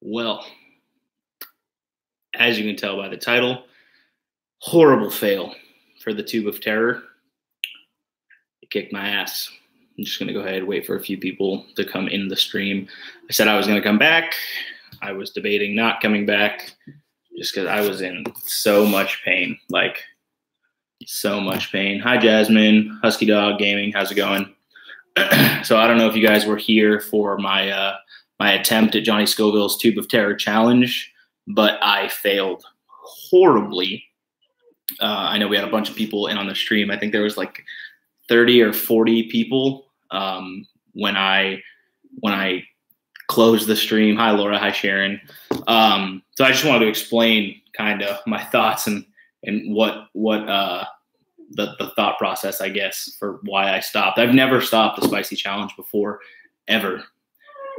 Well, as you can tell by the title, horrible fail for the Tube of Terror. It kicked my ass. I'm just going to go ahead and wait for a few people to come in the stream. I said I was going to come back. I was debating not coming back just because I was in so much pain, like so much pain. Hi, Jasmine, Husky Dog Gaming. How's it going? So I don't know if you guys were here for my my attempt at Johnny Scoville's Tube of Terror challenge, but I failed horribly. I know we had a bunch of people in on the stream. I think there was like 30 or 40 people when I closed the stream. Hi, Laura. Hi, Sharon. So I just wanted to explain kind of my thoughts and what the thought process, I guess, for why I stopped. I've never stopped a spicy challenge before, ever.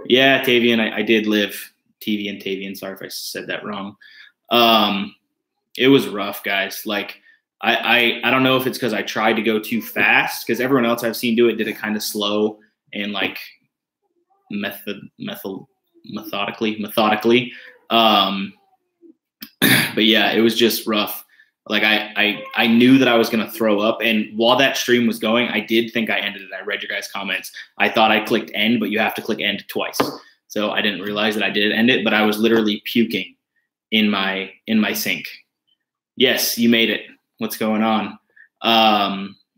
Yeah, Tavian, I did live. Tavian, sorry if I said that wrong. It was rough, guys. Like, I don't know if it's because I tried to go too fast, because everyone else I've seen do it did it kind of slow and like methodically. But yeah, it was just rough. Like I knew that I was gonna throw up, and while that stream was going, I did think I ended it. I read your guys' comments. I thought I clicked end, but you have to click end twice. So I didn't realize that I did end it, but I was literally puking in my sink. Yes, you made it. What's going on?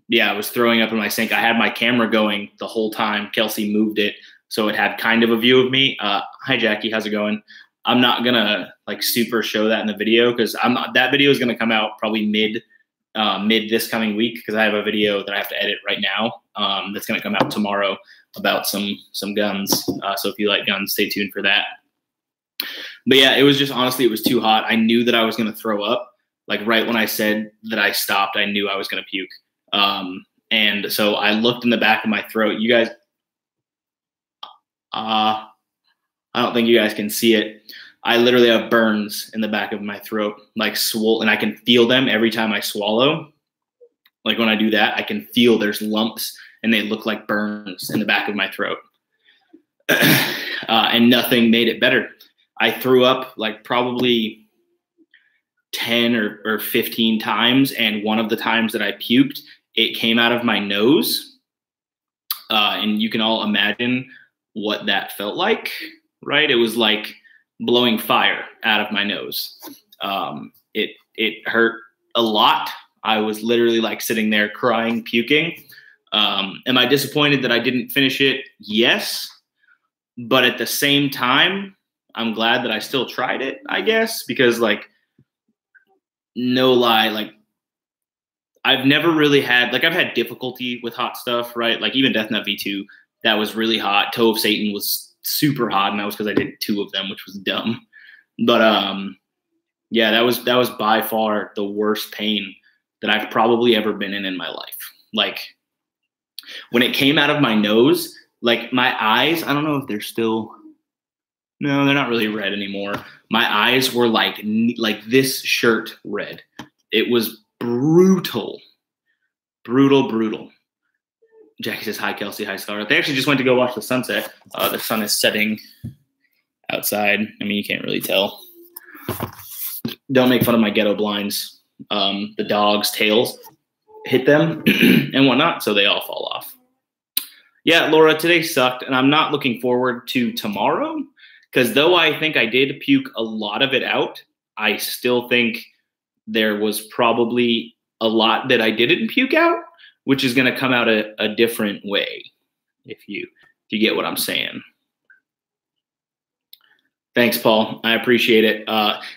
Yeah, I was throwing up in my sink. I had my camera going the whole time. Kelsey moved it so it had kind of a view of me. Hi, Jackie. How's it going? I'm not gonna like super show that in the video because that video is gonna come out probably mid this coming week, because I have a video that I have to edit right now that's gonna come out tomorrow about some guns. So if you like guns, stay tuned for that. But yeah, it was just, honestly, it was too hot. I knew that I was gonna throw up. Like right when I said that I stopped, I knew I was gonna puke. And so I looked in the back of my throat. You guys, I don't think you guys can see it. I literally have burns in the back of my throat, like swollen, and I can feel them every time I swallow. Like when I do that, I can feel there's lumps, and they look like burns in the back of my throat. And nothing made it better. I threw up like probably 10 or 15 times, and one of the times that I puked, it came out of my nose. And you can all imagine what that felt like, right? It was like blowing fire out of my nose. It hurt a lot. I was literally like sitting there crying, puking. Am I disappointed that I didn't finish it? Yes. But at the same time, I'm glad that I still tried it, I guess, because like, no lie, like I've never really had, like I've had difficulty with hot stuff, right? Like even Death Nut V2, that was really hot. Toe of Satan was super hot, and that was because I did 2 of them, which was dumb. But yeah, that was by far the worst pain that I've probably ever been in my life. Like when it came out of my nose, like my eyes, I don't know if they're still, no, they're not really red anymore. My eyes were like this shirt red. It was brutal. Jackie says, hi, Kelsey. Hi, Scar. They actually just went to go watch the sunset. The sun is setting outside. I mean, you can't really tell. Don't make fun of my ghetto blinds. The dog's tails hit them and whatnot, so they all fall off. Yeah, Laura, today sucked, and I'm not looking forward to tomorrow, because though I think I did puke a lot of it out, I still think there was probably a lot that I didn't puke out, which is going to come out a different way, if you get what I'm saying. Thanks, Paul. I appreciate it.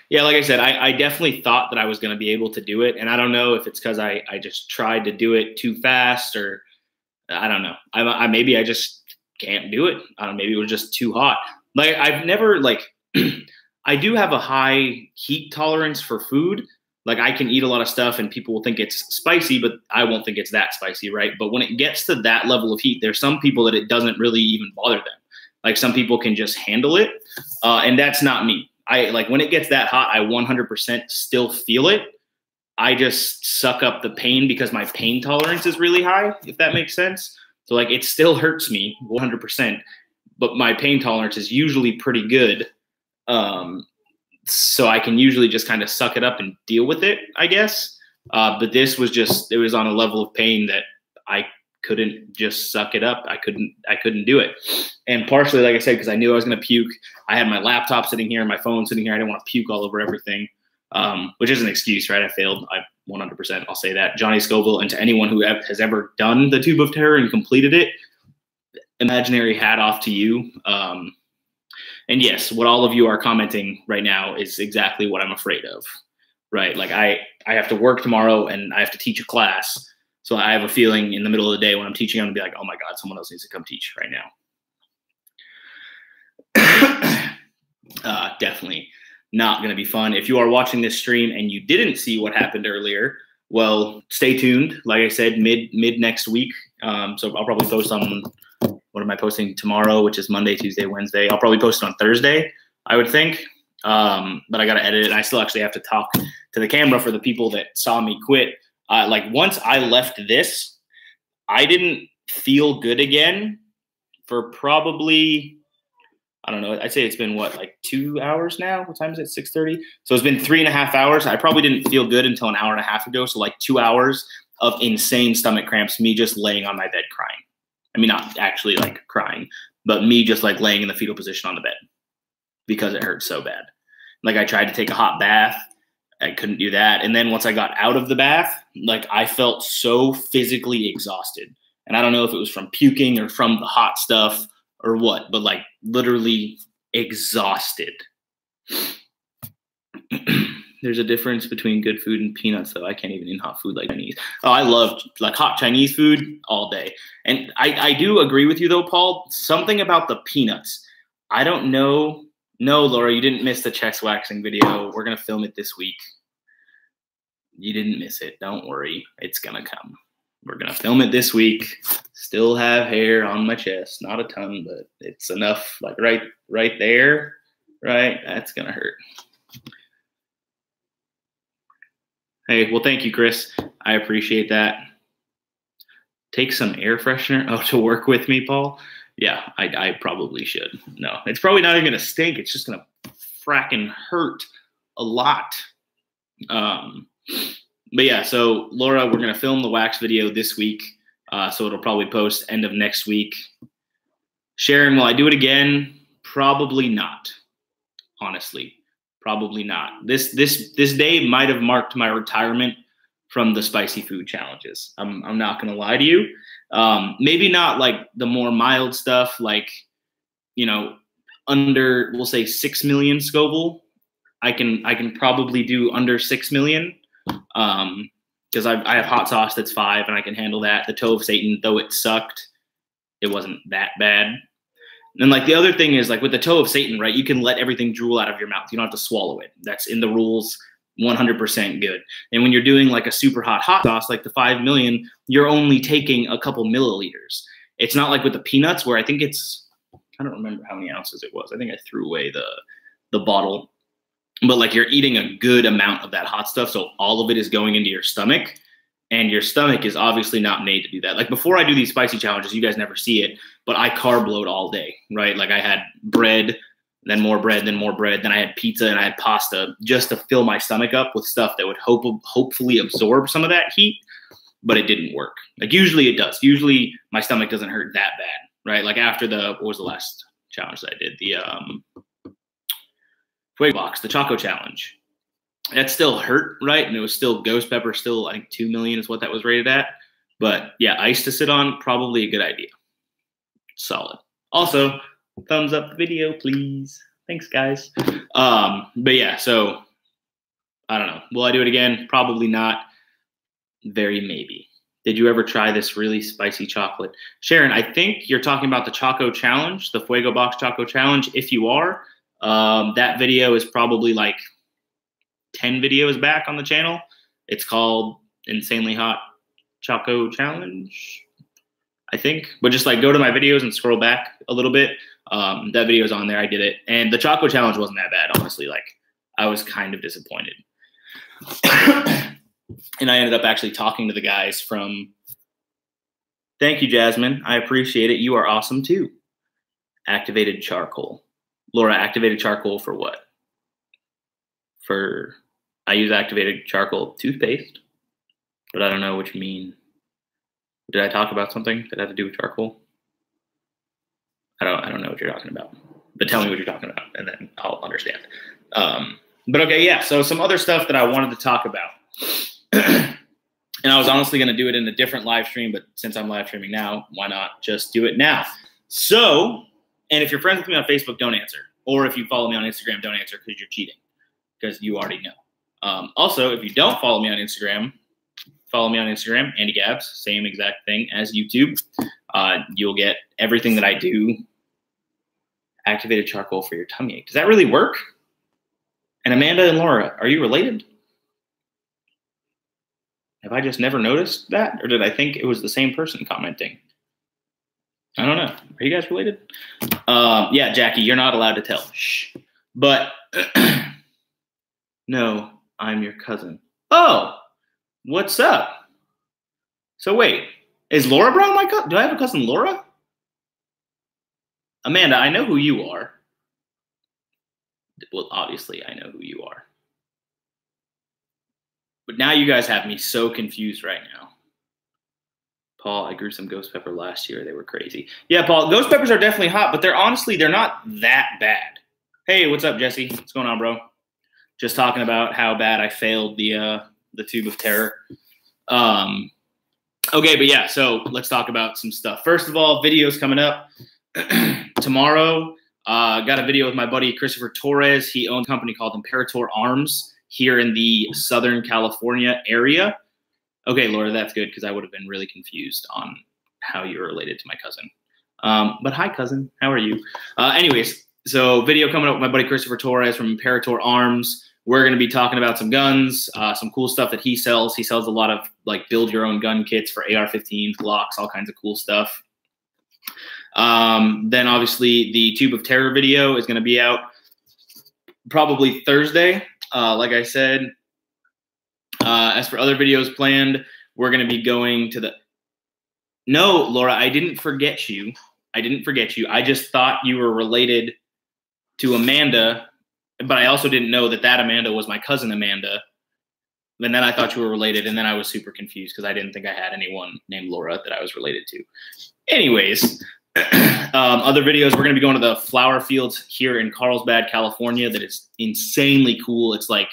Yeah, like I said, I definitely thought that I was going to be able to do it, and I don't know if it's because I just tried to do it too fast, or I don't know. Maybe I just can't do it. I don't know, maybe it was just too hot. Like I've never like I do have a high heat tolerance for food. Like I can eat a lot of stuff and people will think it's spicy, but I won't think it's that spicy, right? But when it gets to that level of heat, there's some people that it doesn't really even bother them. Like some people can just handle it, and that's not me. I like when it gets that hot, I 100% still feel it. I just suck up the pain because my pain tolerance is really high, if that makes sense. So like it still hurts me 100%, but my pain tolerance is usually pretty good. So I can usually just kind of suck it up and deal with it, I guess. But this was just, it was on a level of pain that I couldn't just suck it up. I couldn't do it. And partially, like I said, because I knew I was going to puke. I had my laptop sitting here, my phone sitting here. I didn't want to puke all over everything, which is an excuse, right? I failed. 100%. I'll say that. Johnny Scoville, and to anyone who has ever done the Tube of Terror and completed it, imaginary hat off to you. And yes, what all of you are commenting right now is exactly what I'm afraid of, right? Like I have to work tomorrow and I have to teach a class. So I have a feeling in the middle of the day when I'm teaching, I'm gonna be like, oh my God, someone else needs to come teach right now. Definitely not gonna be fun. If you are watching this stream and you didn't see what happened earlier, well, stay tuned. Like I said, mid next week. So I'll probably post on, what am I posting tomorrow, which is Monday, Tuesday, Wednesday. I'll probably post it on Thursday, I would think. But I got to edit it. And I still actually have to talk to the camera for the people that saw me quit. Like once I left this, I didn't feel good again for probably, I don't know. I'd say it's been what, like 2 hours now? What time is it? 6:30. So it's been 3.5 hours. I probably didn't feel good until an hour and a half ago. So like 2 hours of insane stomach cramps, me just laying on my bed crying. I mean, not actually like crying, but me just like laying in the fetal position on the bed because it hurt so bad. Like I tried to take a hot bath. I couldn't do that. And then once I got out of the bath, like I felt so physically exhausted. And I don't know if it was from puking or from the hot stuff or what, but like literally exhausted. There's a difference between good food and peanuts, though. I can't even eat hot food like Chinese. Oh, I love like hot Chinese food all day. And I do agree with you, though, Paul. Something about the peanuts. I don't know. No, Laura, you didn't miss the chest waxing video. We're going to film it this week. You didn't miss it. Don't worry. It's going to come. We're going to film it this week. Still have hair on my chest. Not a ton, but it's enough. Like right there. Right? That's going to hurt. Hey, well, thank you, Chris. I appreciate that. Take some air freshener. Oh, to work with me, Paul? Yeah, I probably should. No, it's probably not even going to stink. It's just going to fracking hurt a lot. But yeah, so Laura, we're going to film the wax video this week. So it'll probably post end of next week. Sharon, will I do it again? Probably not, honestly. Probably not. This day might have marked my retirement from the spicy food challenges. I'm not gonna lie to you. Maybe not like the more mild stuff, like, you know, under, we'll say 6 million Scoville. I can probably do under 6 million. Because I have hot sauce that's 5 and I can handle that. The toe of Satan, though it sucked, it wasn't that bad. And like the other thing is like with the toe of Satan, right? You can let everything drool out of your mouth. You don't have to swallow it. That's in the rules, 100% good. And when you're doing like a super hot sauce, like the 5 million, you're only taking a couple milliliters. It's not like with the peanuts where I think it's, I don't remember how many ounces it was. I think I threw away the bottle, but like you're eating a good amount of that hot stuff. So all of it is going into your stomach. And your stomach is obviously not made to do that. Like before I do these spicy challenges, you guys never see it, but I carb load all day, right? Like I had bread, then more bread, then more bread. Then I had pizza and I had pasta just to fill my stomach up with stuff that would hopefully absorb some of that heat, but it didn't work. Like usually it does. Usually my stomach doesn't hurt that bad, right? Like after what was the last challenge that I did? The Fuego Box, the Choco Challenge. That still hurt, right? And it was still ghost pepper, still I think 2 million is what that was rated at. But yeah, ice to sit on, probably a good idea. Solid. Also, thumbs up the video, please. Thanks, guys. But yeah, so I don't know. Will I do it again? Probably not. Very maybe. Did you ever try this really spicy chocolate? Sharon, I think you're talking about the Choco Challenge, the Fuego Box Choco Challenge. If you are, that video is probably like 10 videos back on the channel. It's called Insanely Hot Choco Challenge, I think. But just like go to my videos and scroll back a little bit. That video's on there. I did it. And the Choco Challenge wasn't that bad, honestly. Like I was kind of disappointed. And I ended up actually talking to the guys from, thank you, Jasmine. I appreciate it. You are awesome too. Activated charcoal. Laura, activated charcoal for what? I use activated charcoal toothpaste, but I don't know what you mean. Did I talk about something that had to do with charcoal? I don't know what you're talking about, but tell me what you're talking about, and then I'll understand. But okay, yeah. So some other stuff that I wanted to talk about, and I was honestly going to do it in a different live stream, but since I'm live streaming now, why not just do it now? So, and if you're friends with me on Facebook, don't answer, or if you follow me on Instagram, don't answer because you're cheating, because you already know. Also, if you don't follow me on Instagram, follow me on Instagram, ANDYGABBS, same exact thing as YouTube. You'll get everything that I do. Activated charcoal for your tummy ache. Does that really work? And Amanda and Laura, are you related? Have I just never noticed that? Or did I think it was the same person commenting? I don't know. Are you guys related? Yeah, Jackie, you're not allowed to tell. Shh. But no, I'm your cousin. Oh, what's up? So wait, is Laura Brown my cousin? Do I have a cousin Laura? Amanda, I know who you are. Well, obviously, I know who you are. But now you guys have me so confused right now. Paul, I grew some ghost pepper last year. They were crazy. Yeah, Paul, ghost peppers are definitely hot, but they're not that bad. Hey, what's up, Jesse? What's going on, bro? Just talking about how bad I failed the tube of terror. Okay, but yeah, so let's talk about some stuff. First of all, videos coming up. Tomorrow, got a video with my buddy Christopher Torres. He owns a company called Imperator Arms here in the Southern California area. Okay, Laura, that's good because I would have been really confused on how you're related to my cousin. But hi, cousin. How are you? Anyways, so video coming up with my buddy Christopher Torres from Imperator Arms. We're going to be talking about some guns, some cool stuff that he sells. He sells a lot of like build your own gun kits for AR-15s, Glocks, all kinds of cool stuff. Then obviously the Tube of Terror video is going to be out probably Thursday. Like I said, as for other videos planned, we're going to be going to No, Laura, I didn't forget you. I just thought you were related to Amanda, but I also didn't know that Amanda was my cousin Amanda. And then I thought you were related, and then I was super confused because I didn't think I had anyone named Laura that I was related to. Anyways, other videos, we're going to be going to the flower fields here in Carlsbad, California. That is insanely cool. It's like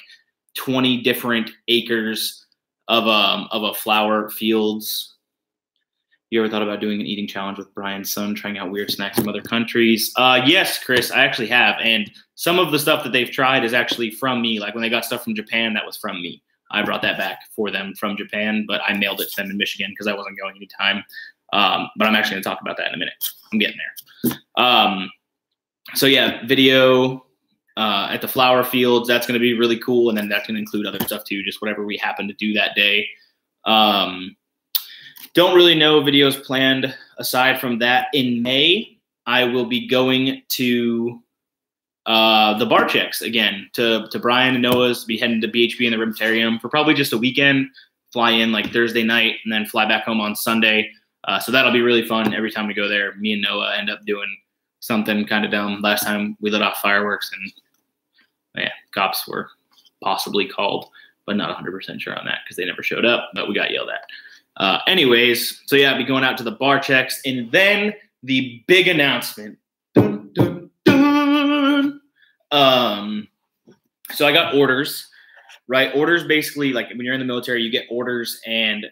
20 different acres of a flower fields. You ever thought about doing an eating challenge with Brian's son, trying out weird snacks from other countries? Yes, Chris, I actually have. And some of the stuff that they've tried is actually from me. Like when they got stuff from Japan, that was from me. I brought that back for them from Japan, but I mailed it to them in Michigan because I wasn't going anytime. But I'm actually going to talk about that in a minute. I'm getting there. So yeah, video at the flower fields. That's going to be really cool. And then that's going to include other stuff too, just whatever we happen to do that day. Don't really know videos planned aside from that. In May, I will be going to the bar checks again, to Brian and Noah's, be heading to BHB in the Riptarium for probably just a weekend, fly in like Thursday night and then fly back home on Sunday. So that'll be really fun. Every time we go there, me and Noah end up doing something kind of dumb. Last time we lit off fireworks and yeah, cops were possibly called, but not 100% sure on that because they never showed up, but we got yelled at. Anyways, so yeah, I'll be going out to the bar checks, and then the big announcement. Dun, dun, dun. So I got orders, right? Orders basically, like when you're in the military, you get orders. And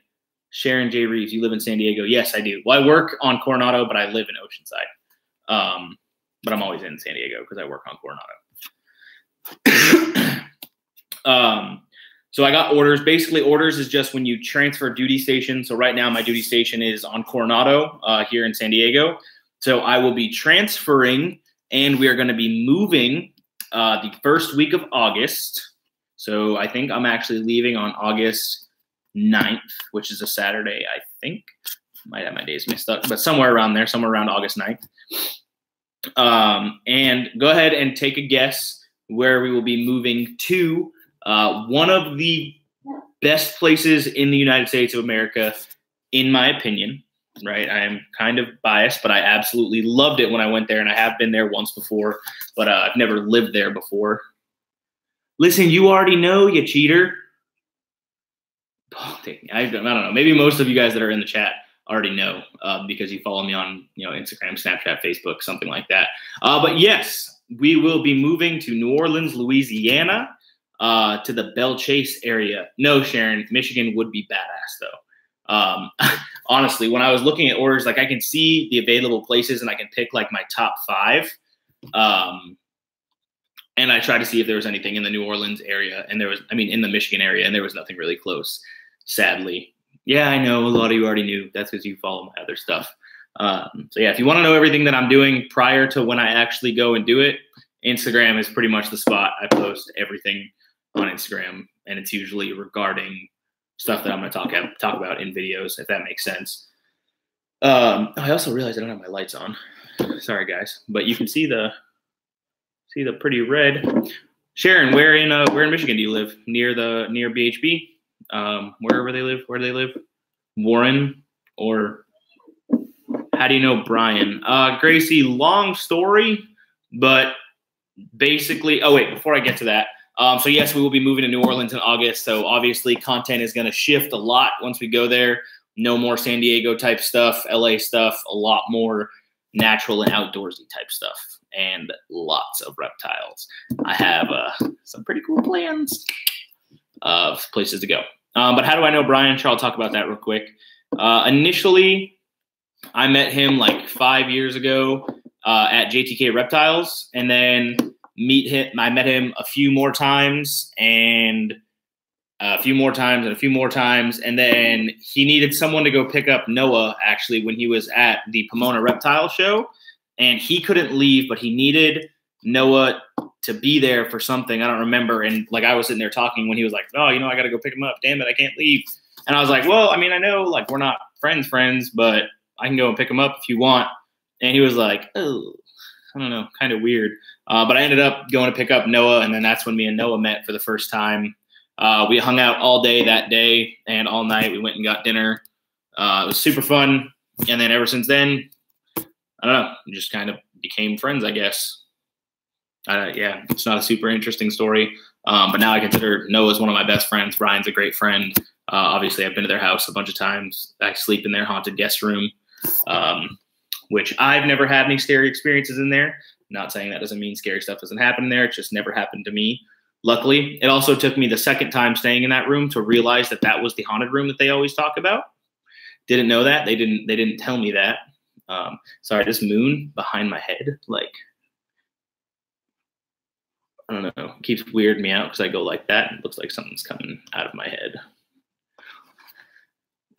Sharon J. Reeves, you live in San Diego? Yes, I do. Well, I work on Coronado, but I live in Oceanside. But I'm always in San Diego because I work on Coronado. So I got orders. Basically, orders is just when you transfer duty station. So right now, my duty station is on Coronado here in San Diego. So I will be transferring, and we are going to be moving the first week of August. So I think I'm actually leaving on August 9th, which is a Saturday, I think. Might have my days mixed up, but somewhere around there, somewhere around August 9th. And go ahead and take a guess where we will be moving to. One of the best places in the United States of America, in my opinion. right? I am kind of biased, but I absolutely loved it when I went there, and I have been there once before, but I've never lived there before. Listen, you already know, you cheater. Oh, I don't know. Maybe most of you guys that are in the chat already know because you follow me on Instagram, Snapchat, Facebook, something like that. But yes, we will be moving to New Orleans, Louisiana, to the Belle Chase area. No, Sharon, Michigan would be badass though. Honestly, when I was looking at orders, like I can see the available places and I can pick like my top 5. And I tried to see if there was anything in the New Orleans area, and in the Michigan area, and there was nothing really close, sadly. Yeah, I know a lot of you already knew. That's because you follow my other stuff. So yeah, if you want to know everything that I'm doing prior to when I actually go and do it, Instagram is pretty much the spot. I post everything on Instagram, and it's usually regarding stuff that I'm going to talk about in videos, if that makes sense. I also realized I don't have my lights on. Sorry, guys, but you can see the pretty red. Sharon, where in Michigan do you live? Near BHB? Wherever they live. Where do they live? Warren, or how do you know Bryan? Gracie, long story, but basically, oh wait, before I get to that, so yes, we will be moving to New Orleans in August. So obviously content is going to shift a lot once we go there. No more San Diego type stuff, LA stuff, a lot more natural and outdoorsy type stuff, and lots of reptiles. I have some pretty cool plans of places to go. But how do I know Bryan? Sure, I'll talk about that real quick. Initially, I met him like 5 years ago at JTK Reptiles, and then I met him a few more times, and a few more times, and a few more times, and then he needed someone to go pick up Noah, actually, when he was at the Pomona Reptile Show, and he couldn't leave, but he needed Noah to be there for something. I don't remember, and like I was sitting there talking when he was like, oh, I got to go pick him up. Damn it, I can't leave. And I was like, well, I mean, I know like we're not friends, but I can go and pick him up if you want. And he was like, oh, I don't know, kind of weird. But I ended up going to pick up Noah, and then that's when me and Noah met for the first time. We hung out all day that day and all night. We went and got dinner. It was super fun. And then ever since then, I don't know, we just kind of became friends, I guess. Yeah, it's not a super interesting story. But now I consider Noah's one of my best friends. Bryan's a great friend. Obviously, I've been to their house a bunch of times. I sleep in their haunted guest room, which I've never had any scary experiences in there. Not saying that doesn't mean scary stuff doesn't happen there. It just never happened to me. Luckily, it also took me the second time staying in that room to realize that that was the haunted room that they always talk about. Didn't know that. They didn't tell me that. Sorry, this moon behind my head, like, I don't know, keeps weirding me out because I go like that and it looks like something's coming out of my head.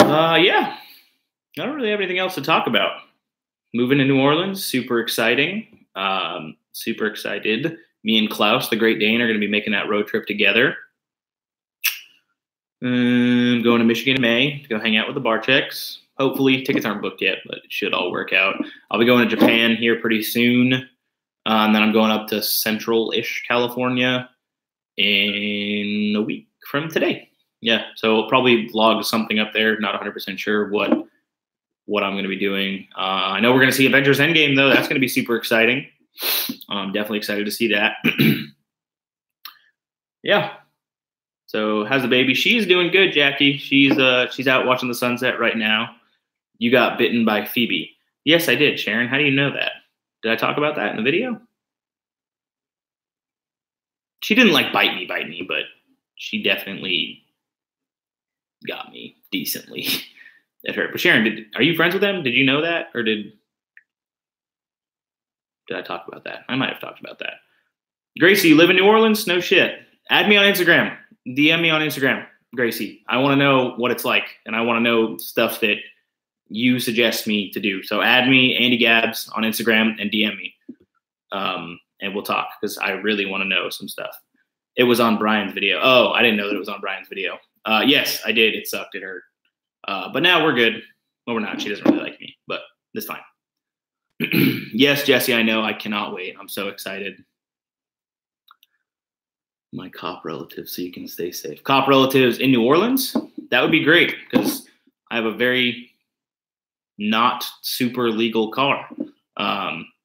Yeah, I don't really have anything else to talk about. Moving to New Orleans, super exciting. Super excited. Me and Klaus, the Great Dane, are going to be making that road trip together. Going to Michigan in May to go hang out with the Barcheks. Hopefully, tickets aren't booked yet, but it should all work out. I'll be going to Japan here pretty soon. And then I'm going up to Central-ish California in a week from today. Yeah, so I'll probably vlog something up there. Not 100% sure what I'm going to be doing. I know we're going to see Avengers Endgame, though. That's going to be super exciting. I'm definitely excited to see that. Yeah. So how's the baby? She's doing good, Jackie. She's out watching the sunset right now. You got bitten by Phoebe. Yes, I did, Sharon. How do you know that? Did I talk about that in the video? She didn't like bite me, but she definitely got me decently. It hurt. But Sharon, are you friends with them? Did you know that, or did I talk about that? I might have talked about that. Gracie, you live in New Orleans? No shit. Add me on Instagram. DM me on Instagram, Gracie. I want to know what it's like, and I want to know stuff that you suggest me to do. So add me, ANDYGABBS, on Instagram and DM me, and we'll talk because I really want to know some stuff. It was on Bryan's video. Oh, I didn't know that it was on Bryan's video. Yes, I did. It sucked. It hurt. But now we're good. Well, we're not. She doesn't really like me, but it's fine. Yes, Jesse, I know. I cannot wait. I'm so excited. My cop relatives, so you can stay safe. Cop relatives in New Orleans? That would be great because I have a very not super legal car.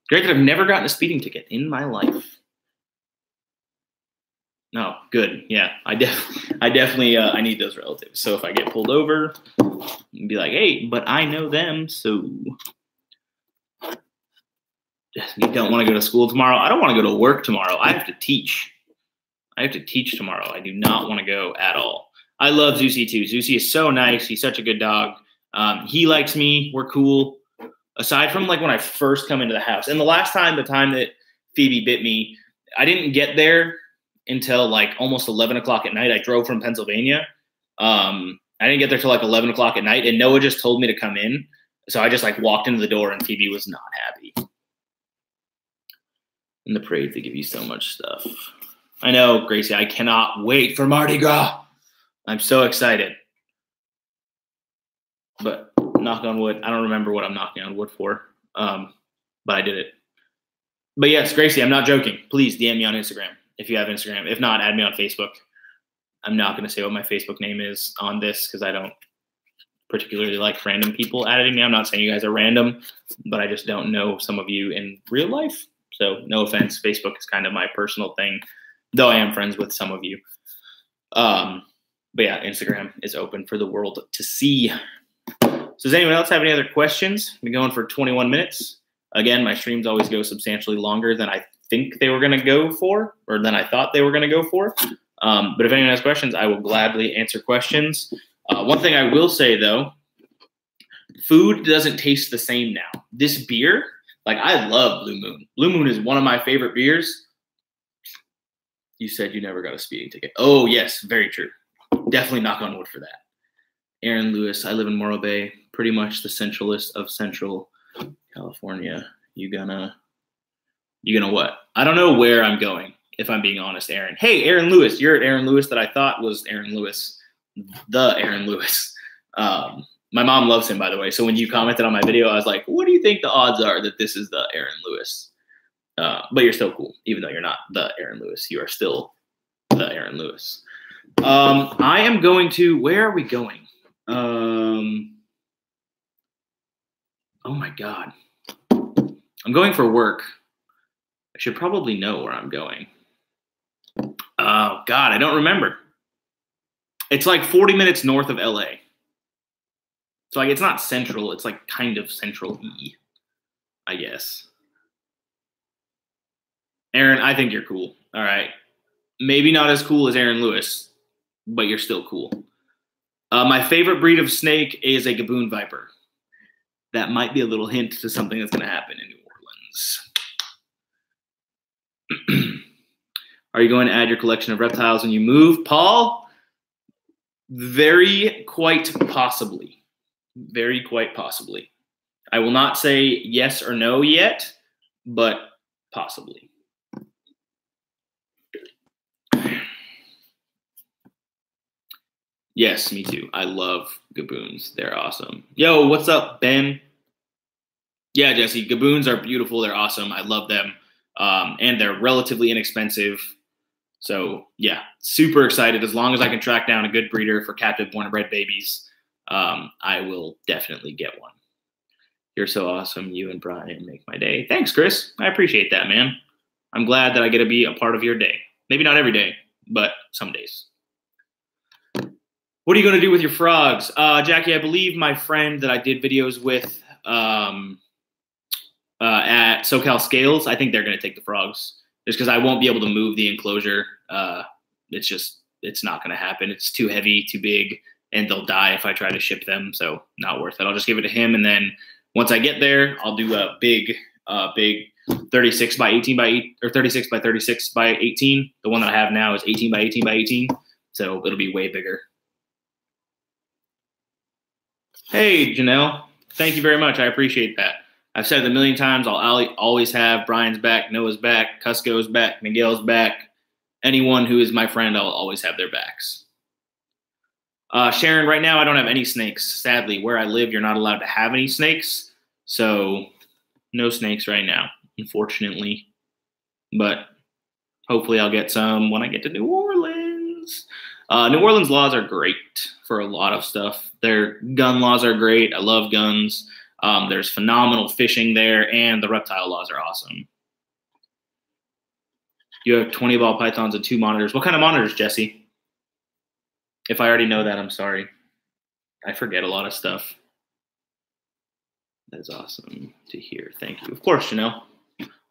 Great that I've never gotten a speeding ticket in my life. No, good. Yeah, I definitely I need those relatives. So if I get pulled over, be like, hey, but I know them, so you don't want to go to school tomorrow. I don't want to go to work tomorrow. I have to teach. Tomorrow. I do not want to go at all. I love Zusi too. Zusi is so nice. He's such a good dog. He likes me. We're cool. Aside from like when I first come into the house, and the time that Phoebe bit me, I didn't get there until like almost 11 o'clock at night. I drove from Pennsylvania. I didn't get there till like 11 o'clock at night, and Noah just told me to come in. So I just like walked into the door, and Phoebe was not happy. In the parade, they give you so much stuff. I know, Gracie, I cannot wait for Mardi Gras. I'm so excited. But knock on wood, I don't remember what I'm knocking on wood for. But I did it. But yes, Gracie, I'm not joking. Please DM me on Instagram if you have Instagram. If not, add me on Facebook. I'm not going to say what my Facebook name is on this because I don't particularly like random people adding me. I'm not saying you guys are random, but I just don't know some of you in real life. So no offense. Facebook is kind of my personal thing, though I am friends with some of you. But yeah, Instagram is open for the world to see. So does anyone else have any other questions? I've been going for 21 minutes. Again, my streams always go substantially longer than I think they were going to go for, or than I thought they were going to go for. But if anyone has questions, I will gladly answer questions. One thing I will say, though, food doesn't taste the same now. This beer, like I love Blue Moon. Blue Moon is one of my favorite beers. You said you never got a speeding ticket. Oh, yes, very true. Definitely knock on wood for that. Aaron Lewis, I live in Morro Bay, pretty much the centralist of Central California. You gonna what? I don't know where I'm going, if I'm being honest, Aaron. Hey, Aaron Lewis, you're Aaron Lewis that I thought was Aaron Lewis, the Aaron Lewis. My mom loves him, by the way. So when you commented on my video, I was like, what do you think the odds are that this is the Aaron Lewis? But you're still cool, even though you're not the Aaron Lewis. You are still the Aaron Lewis. I am going to, where are we going? Oh my God. I'm going for work. I should probably know where I'm going. Oh God, I don't remember. It's like 40 minutes north of LA. So like it's not central, it's like kind of central-y, I guess. Aaron, I think you're cool. All right. Maybe not as cool as Aaron Lewis, but you're still cool. My favorite breed of snake is a Gaboon Viper. That might be a little hint to something that's going to happen in New Orleans. Are you going to add your collection of reptiles when you move, Paul? Very quite possibly. Very quite possibly. I will not say yes or no yet, but possibly. Yes, me too. I love Gaboons. They're awesome. Yo, what's up, Ben? Yeah, Jesse, Gaboons are beautiful. They're awesome. I love them. And they're relatively inexpensive. So, yeah, super excited. As long as I can track down a good breeder for captive born and bred babies, I will definitely get one. You're so awesome. You and Bryan make my day. Thanks, Chris. I appreciate that, man. I'm glad that I get to be a part of your day. Maybe not every day, but some days. What are you going to do with your frogs? Jackie, I believe my friend that I did videos with at SoCal Scales, I think they're going to take the frogs just because I won't be able to move the enclosure. It's not going to happen. It's too heavy, too big, and they'll die if I try to ship them. So not worth it. I'll just give it to him. And then once I get there, I'll do a big 36 by 18 by 8 or 36 by 36 by 18. The one that I have now is 18 by 18 by 18. So it'll be way bigger. Hey, Janelle. Thank you very much. I appreciate that. I've said it a million times. I'll always have Brian's back, Noah's back, Cusco's back, Miguel's back. Anyone who is my friend, I'll always have their backs. Sharon, right now I don't have any snakes. Sadly, where I live, you're not allowed to have any snakes. So no snakes right now, unfortunately. But hopefully I'll get some when I get to New Orleans. New Orleans laws are great for a lot of stuff. Their gun laws are great. I love guns. There's phenomenal fishing there, and the reptile laws are awesome. You have 20 ball pythons and 2 monitors. What kind of monitors, Jesse? If I already know that, I'm sorry. I forget a lot of stuff. That is awesome to hear. Thank you. Of course, Janelle.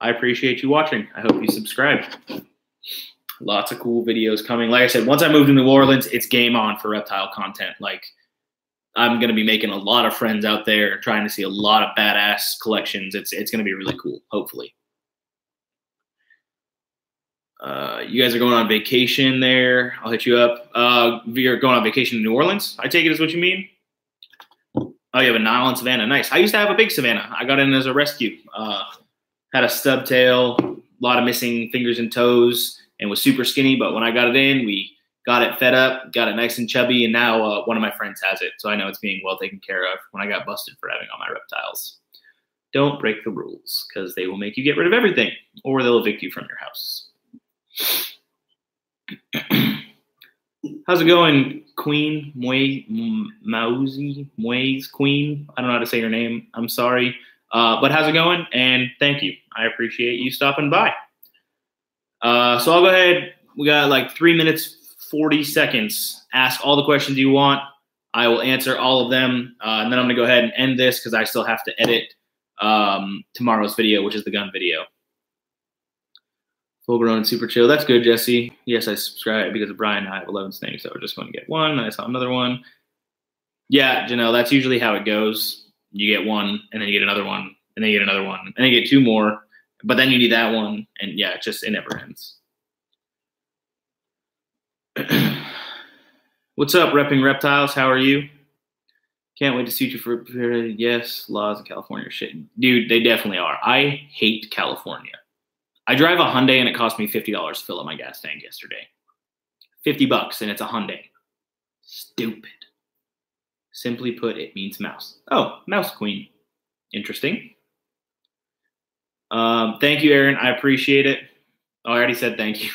I appreciate you watching. I hope you subscribe. Lots of cool videos coming. Like I said, once I move to New Orleans, it's game on for reptile content. Like, I'm going to be making a lot of friends out there, trying to see a lot of badass collections. It's going to be really cool, hopefully. You guys are going on vacation there. I'll hit you up. You're going on vacation in New Orleans, I take it is what you mean? Oh, you have a nylon Savannah. Nice. I used to have a big Savannah. I got in as a rescue. Had a stub tail, a lot of missing fingers and toes, and was super skinny. But when I got it in, we got it fed up, got it nice and chubby, and now one of my friends has it. So I know it's being well taken care of when I got busted for having all my reptiles. Don't break the rules, because they will make you get rid of everything, or they'll evict you from your house. How's it going, Queen? Moise Queen? I don't know how to say your name. I'm sorry. But how's it going? And thank you. I appreciate you stopping by. So I'll go ahead. We got like 3 minutes, 40 seconds. Ask all the questions you want. I will answer all of them. And then I'm going to go ahead and end this because I still have to edit tomorrow's video, which is the gun video. Full grown and super chill. That's good, Jesse. Yes, I subscribe because of Brian. I have 11 snakes, so we're just going to get one. I saw another one. Yeah, Janelle, that's usually how it goes. You get one, and then you get another one, and then you get another one, and then you get 2 more, but then you need that one, and yeah, it never ends. What's up, Repping Reptiles? How are you? Can't wait to suit you for yes, laws in California shit. Dude, they definitely are. I hate California. I drive a Hyundai and it cost me $50 to fill up my gas tank yesterday. $50 and it's a Hyundai. Stupid. Simply put, it means mouse. Oh, mouse queen. Interesting. Thank you, Aaron. I appreciate it. Oh, I already said thank you.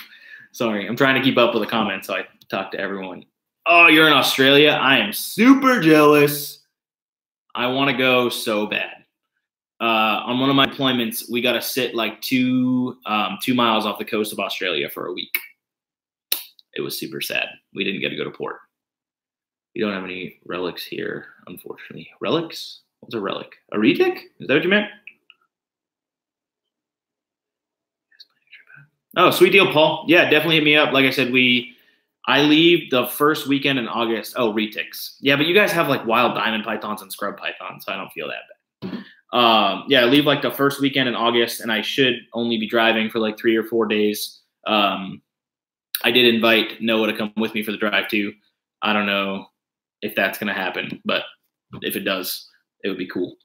Sorry, I'm trying to keep up with the comments, so I talk to everyone. Oh, you're in Australia? I am super jealous. I want to go so bad. On one of my deployments, we got to sit like 2 miles off the coast of Australia for a week. It was super sad. We didn't get to go to port. We don't have any relics here, unfortunately. Relics? What's a relic? A retic? Is that what you meant? Oh, sweet deal, Paul. Yeah, definitely hit me up. Like I said, I leave the first weekend in August. Oh, retics. Yeah, but you guys have like wild diamond pythons and scrub pythons, so I don't feel that bad. Yeah, I leave like the first weekend in August, and I should only be driving for like 3 or 4 days. I did invite Noah to come with me for the drive too. I don't know if that's going to happen, but if it does, it would be cool.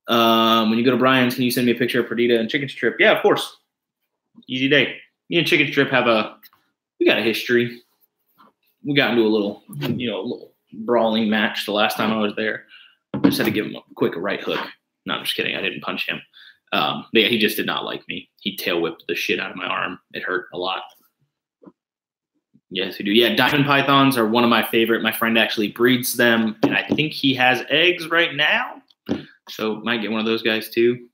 When you go to Brian's, can you send me a picture of Perdita and Chicken Strip? Yeah, of course. Easy day. Me and Chicken Strip we got a history. We got into a little brawling match the last time I was there. I just had to give him a quick right hook. No, I'm just kidding. I didn't punch him. But yeah, he just did not like me. He tail whipped the shit out of my arm. It hurt a lot. Yes, we do. Yeah, diamond pythons are one of my favorite. My friend actually breeds them, and I think he has eggs right now. So might get one of those guys too.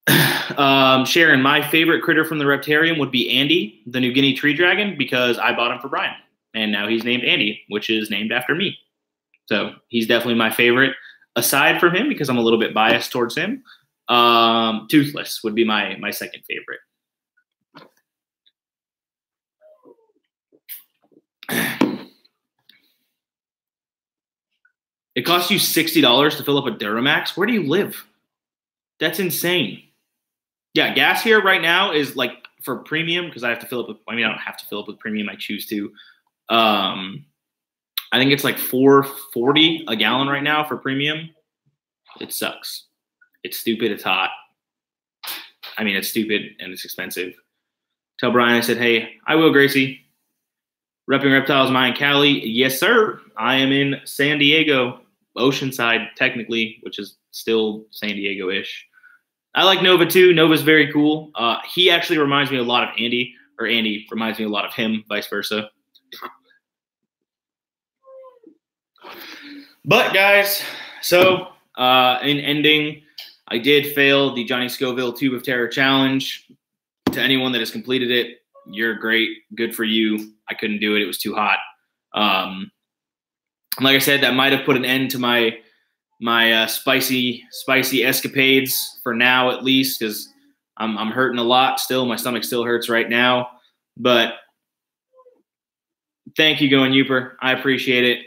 Sharon, my favorite critter from the Reptarium would be Andy, the New Guinea tree dragon, because I bought him for Brian. And now he's named Andy, which is named after me. So he's definitely my favorite. Aside from him, because I'm a little bit biased towards him, Toothless would be my second favorite. It costs you $60 to fill up a Duramax. Where do you live? That's insane. Yeah, gas here right now is like for premium because I have to fill up with, I don't have to fill up with premium. I choose to. I think it's like $4.40 a gallon right now for premium. It sucks. It's stupid. It's hot. It's stupid and it's expensive. Tell Brian I said, hey, I will, Gracie. Repping Reptiles, Maya and Cali. Yes, sir. I am in San Diego, Oceanside, technically, which is still San Diego-ish. I like Nova, too. Nova's very cool. He actually reminds me a lot of Andy, or Andy reminds me a lot of him, vice versa. But guys, so in ending, I did fail the Johnny Scoville Tube of Terror Challenge. To anyone that has completed it, you're great. Good for you. I couldn't do it. It was too hot. Like I said, that might have put an end to my spicy escapades for now, at least, because I'm hurting a lot still. My stomach still hurts right now. But thank you, Going Youper. I appreciate it.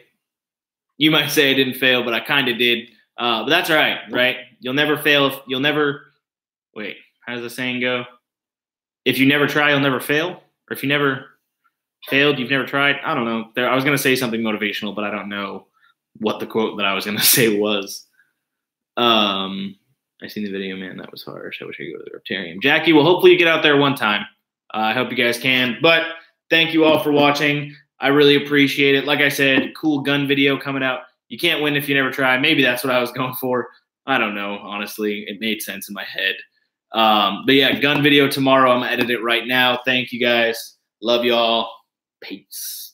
You might say I didn't fail, but I kind of did. But that's all right, right? You'll never fail. You'll never – wait, how does the saying go? If you never try, you'll never fail? Or if you never failed, you've never tried? I don't know. I was going to say something motivational, but I don't know what the quote that I was going to say was. I seen the video, man. That was harsh. I wish I could go to the Reptarium. Jackie, well, hopefully you get out there one time. I hope you guys can. But thank you all for watching. I really appreciate it. Like I said, cool gun video coming out. You can't win if you never try. Maybe that's what I was going for. I don't know. Honestly, it made sense in my head. But yeah, gun video tomorrow. I'm editing it right now. Thank you guys. Love y'all. Peace.